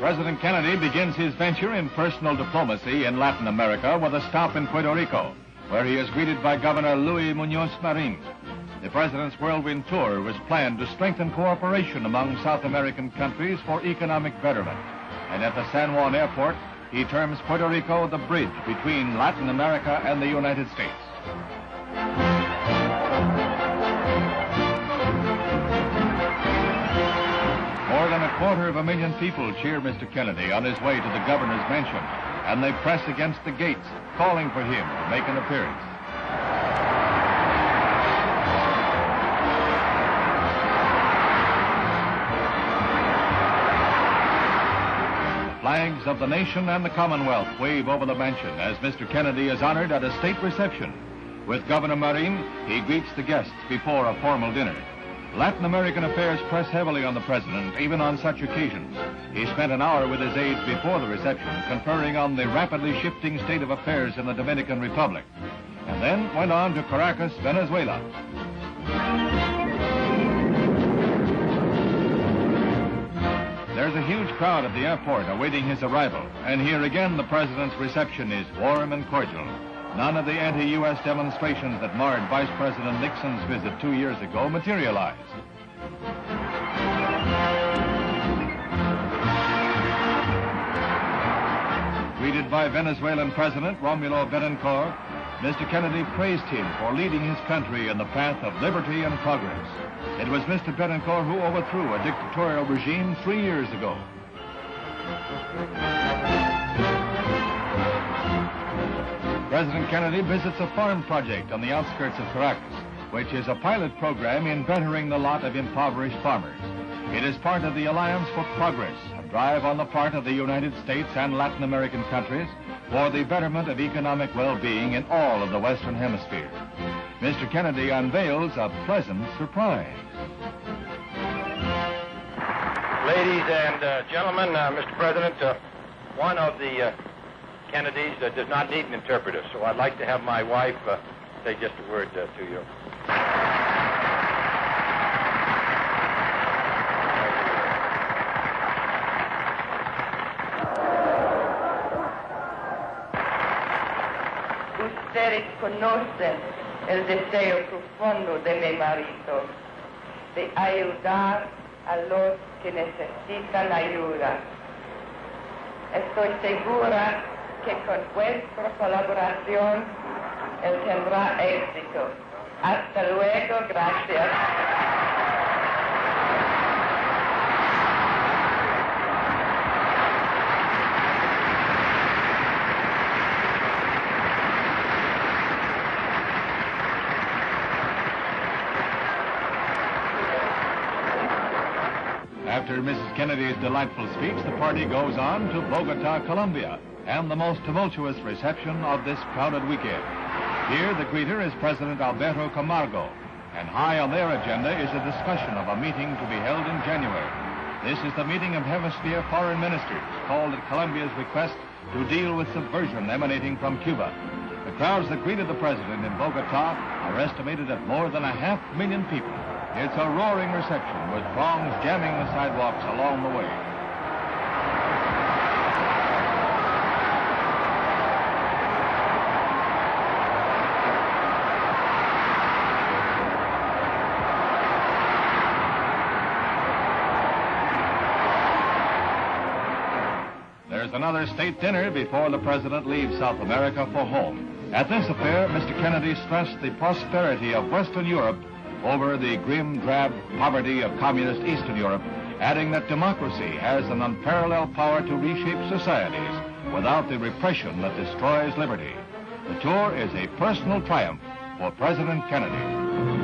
President Kennedy begins his venture in personal diplomacy in Latin America with a stop in Puerto Rico, where he is greeted by Governor Luis Muñoz Marin. The president's whirlwind tour was planned to strengthen cooperation among South American countries for economic betterment. And at the San Juan airport, he terms Puerto Rico the bridge between Latin America and the United States. More than 250,000 people cheer Mr. Kennedy on his way to the governor's mansion, and they press against the gates, calling for him to make an appearance. Flags of the nation and the Commonwealth wave over the mansion as Mr. Kennedy is honored at a state reception. With Governor Marin, he greets the guests before a formal dinner. Latin American affairs press heavily on the president, even on such occasions. He spent an hour with his aides before the reception, conferring on the rapidly shifting state of affairs in the Dominican Republic, and then went on to Caracas, Venezuela. There's a huge crowd at the airport awaiting his arrival, and here again the president's reception is warm and cordial. None of the anti-U.S. demonstrations that marred Vice President Nixon's visit 2 years ago materialized. Greeted by Venezuelan President Romulo Betancourt, Mr. Kennedy praised him for leading his country in the path of liberty and progress. It was Mr. Betancourt who overthrew a dictatorial regime 3 years ago. President Kennedy visits a farm project on the outskirts of Caracas, which is a pilot program in bettering the lot of impoverished farmers. It is part of the Alliance for Progress, a drive on the part of the United States and Latin American countries for the betterment of economic well-being in all of the Western Hemisphere. Mr. Kennedy unveils a pleasant surprise. Ladies and gentlemen, Mr. President, one of the Kennedys does not need an interpreter, so I'd like to have my wife say just a word to you. Ustedes conocen el deseo profundo de mi marido de ayudar a los que necesitan ayuda. Estoy segura que con vuestra colaboración él tendrá éxito. Hasta luego, gracias. After Mrs. Kennedy's delightful speech, the party goes on to Bogota, Colombia, and the most tumultuous reception of this crowded weekend. Here, the greeter is President Alberto Camargo, and high on their agenda is a discussion of a meeting to be held in January. This is the meeting of Hemisphere foreign ministers, called at Colombia's request to deal with subversion emanating from Cuba. The crowds that greeted the president in Bogota are estimated at more than 500,000 people. It's a roaring reception with throngs jamming the sidewalks along the way. There's another state dinner before the president leaves South America for home. At this affair, Mr. Kennedy stressed the prosperity of Western Europe over the grim, drab poverty of communist Eastern Europe, adding that democracy has an unparalleled power to reshape societies without the repression that destroys liberty. The tour is a personal triumph for President Kennedy.